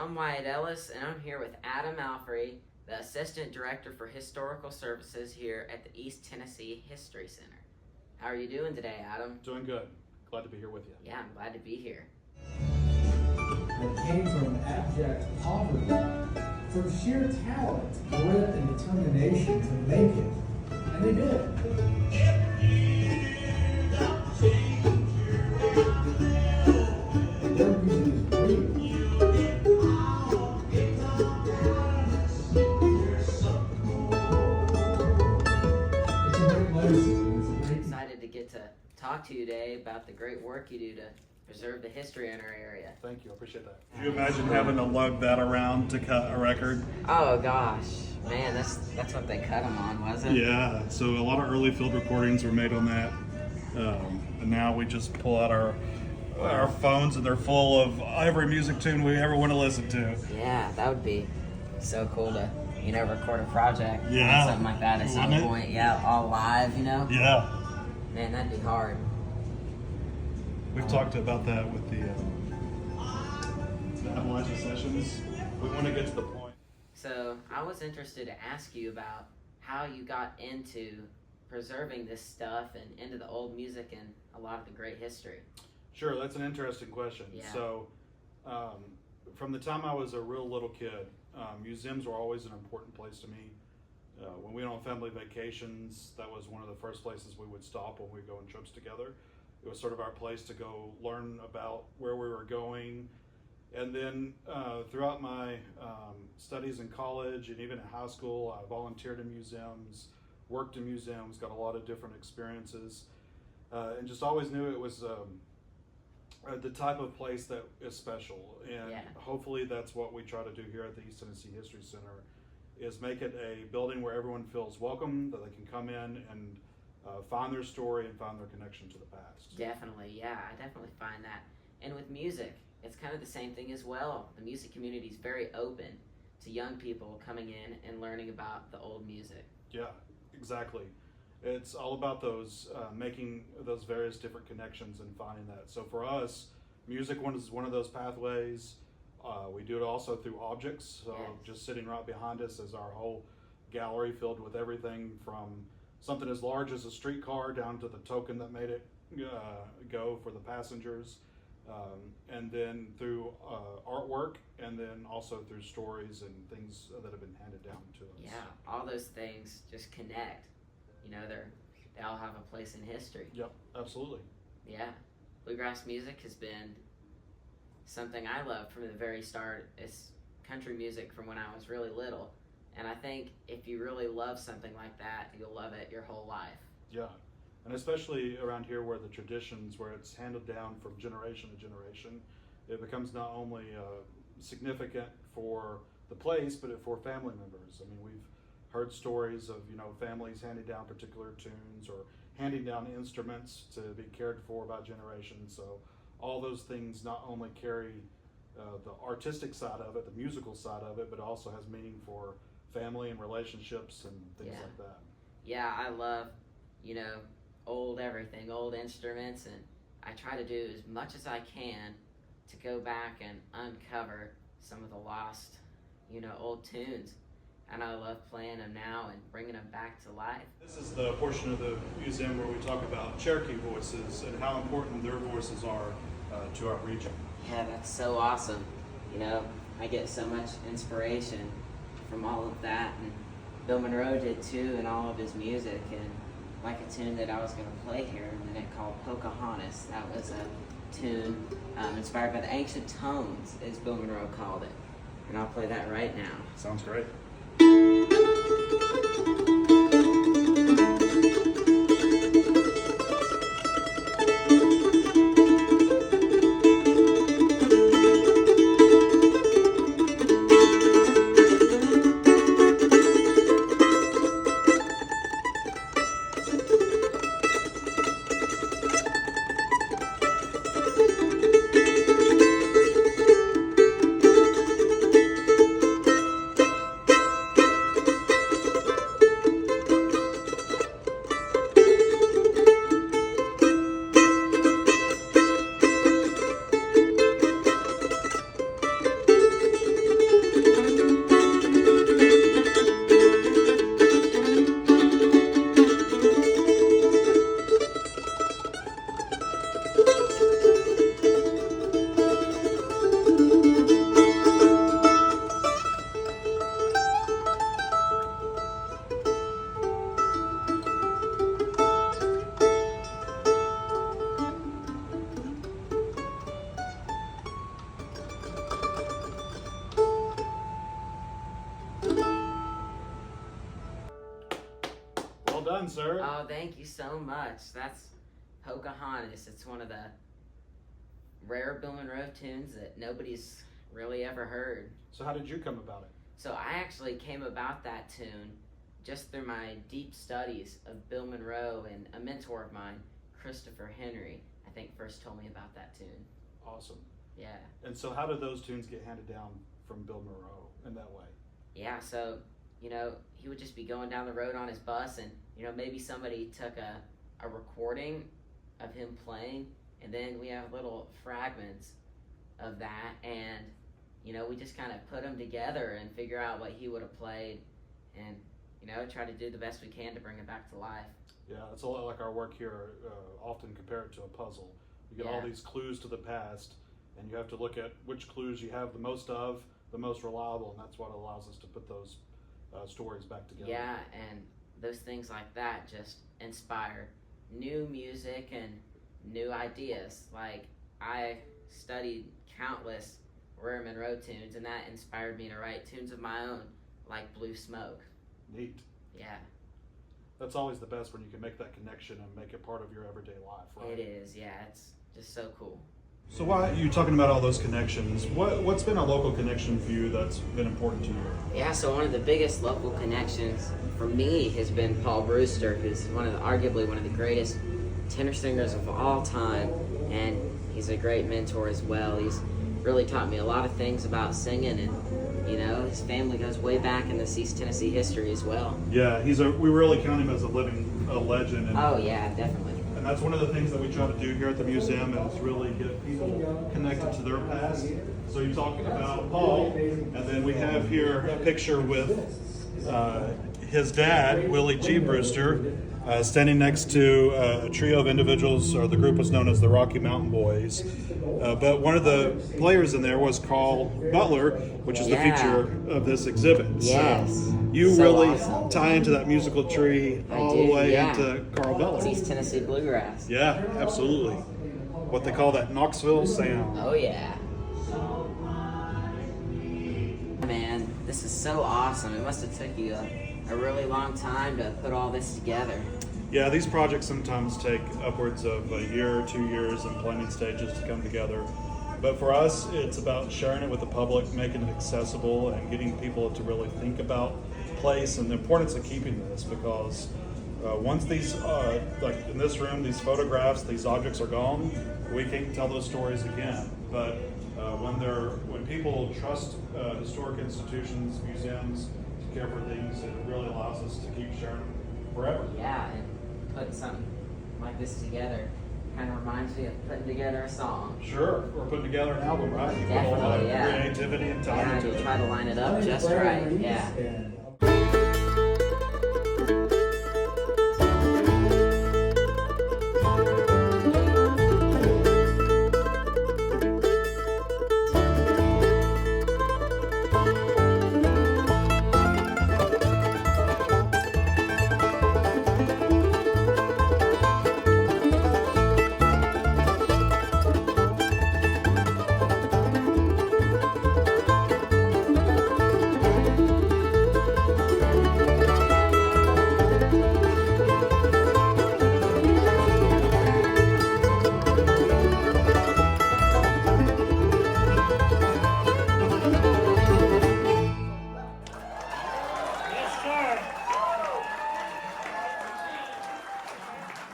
I'm Wyatt Ellis, and I'm here with Adam Alfrey, the Assistant Director for Historical Services here at the East Tennessee History Center. How are you doing today, Adam? Doing good. Glad to be here with you. Yeah, I'm glad to be here. That came from abject poverty, from sheer talent, grit, and determination to make it. And they did. Their music is real. It's a great legacy. I'm excited to get to talk to you today about the great work you do to preserve the history in our area. Thank you. I appreciate that. Could you imagine having to lug that around to cut a record? Oh gosh, man, that's what they cut them on, was it? Yeah. So a lot of early field recordings were made on that. And now we just pull out our phones and they're full of every music tune we ever want to listen to. Yeah, that would be so cool to, record a project. Yeah. Something like that at some Wouldn't it? point. Yeah, all live, Yeah. Man, that'd be hard. We've talked about that with the Appalachia sessions. We want to get to the point. So I was interested to ask you about how you got into preserving this stuff and into the old music and a lot of the great history. Sure, that's an interesting question. Yeah. So, from the time I was a real little kid, museums were always an important place to me. When we went on family vacations, that was one of the first places we would stop when we go on trips together. It was sort of our place to go learn about where we were going. And then throughout my studies in college and even in high school, I volunteered in museums, worked in museums, got a lot of different experiences, and just always knew it was the type of place that is special. And Yeah. hopefully that's what we try to do here at the East Tennessee History Center, is make it a building where everyone feels welcome, that they can come in and find their story and find their connection to the past. Definitely, yeah, I definitely find that. And with music, it's kind of the same thing as well. The music community is very open to young people coming in and learning about the old music. Yeah, exactly. It's all about those making those various different connections and finding that. So for us, music is one of those pathways. We do it also through objects. So Yes. just sitting right behind us is our whole gallery filled with everything from something as large as a streetcar down to the token that made it go for the passengers. And then through artwork, and then also through stories and things that have been handed down to us. Yeah, all those things just connect. They all have a place in history. Yep, absolutely. Yeah, bluegrass music has been something I loved from the very start. It's country music from when I was really little. And I think if you really love something like that, you'll love it your whole life. Yeah, and especially around here where the traditions, where it's handed down from generation to generation, it becomes not only significant for the place, but for family members. I mean, we've heard stories of families handing down particular tunes or handing down instruments to be cared for by generations. So all those things not only carry the artistic side of it, the musical side of it, but also has meaning for family and relationships and things Yeah. like that. Yeah, I love, old everything, old instruments, and I try to do as much as I can to go back and uncover some of the lost, old tunes. And I love playing them now and bringing them back to life. This is the portion of the museum where we talk about Cherokee voices and how important their voices are to our region. Yeah, that's so awesome. I get so much inspiration from all of that, and Bill Monroe did too, and all of his music. And like a tune that I was going to play here in a minute called Pocahontas. That was a tune inspired by the ancient tones, as Bill Monroe called it. And I'll play that right now. Sounds great. Well done, sir. Oh, thank you so much. That's Pocahontas. It's one of the rare Bill Monroe tunes that nobody's really ever heard. So how did you come about it? So I actually came about that tune just through my deep studies of Bill Monroe, and a mentor of mine, Christopher Henry, I think first told me about that tune. Awesome. Yeah. And so how did those tunes get handed down from Bill Monroe in that way? Yeah, so, he would just be going down the road on his bus, and, maybe somebody took a recording of him playing, and then we have little fragments of that, and, we just kind of put them together and figure out what he would have played, and, try to do the best we can to bring it back to life. Yeah, it's a lot like our work here, often compare it to a puzzle. You get all these clues to the past, and you have to look at which clues you have the most of, the most reliable, and that's what allows us to put those stories back together. Yeah, and those things like that just inspire new music and new ideas. Like, I studied countless Rare Monroe tunes, and that inspired me to write tunes of my own, like Blue Smoke. Neat. Yeah. That's always the best when you can make that connection and make it part of your everyday life, right? It is, yeah. It's just so cool. So while you're talking about all those connections, what's been a local connection for you that's been important to you? Yeah, so one of the biggest local connections for me has been Paul Brewster, who's arguably one of the greatest tenor singers of all time, and he's a great mentor as well. He's really taught me a lot of things about singing, and his family goes way back in this East Tennessee history as well. Yeah, we really count him as a living legend. And, oh yeah, definitely. And that's one of the things that we try to do here at the museum, is really get people connected to their past. So you talked about Paul, and then we have here a picture with his dad, Willie G. Brewster, standing next to a trio of individuals, or the group was known as the Rocky Mountain Boys. But one of the players in there was Carl Butler, which is the feature of this exhibit. Yes. So you really awesome. tie into that musical tree all the way into Carl Butler. It's East Tennessee bluegrass. Yeah, absolutely. What they call that Knoxville sound. Oh yeah. Man, this is so awesome. It must have took you a really long time to put all this together. Yeah, these projects sometimes take upwards of a year or 2 years in planning stages to come together. But for us, it's about sharing it with the public, making it accessible, and getting people to really think about place and the importance of keeping this, because once these, like in this room, these photographs, these objects are gone, we can't tell those stories again. But when people trust historic institutions, museums, to care for things, it really allows us to keep sharing them forever. Yeah, and putting something like this together kind of reminds me of putting together a song. Sure, or putting together an album, right? You put a lot of Definitely, yeah. creativity and time Yeah, into you it. try to line it up just right. Yeah.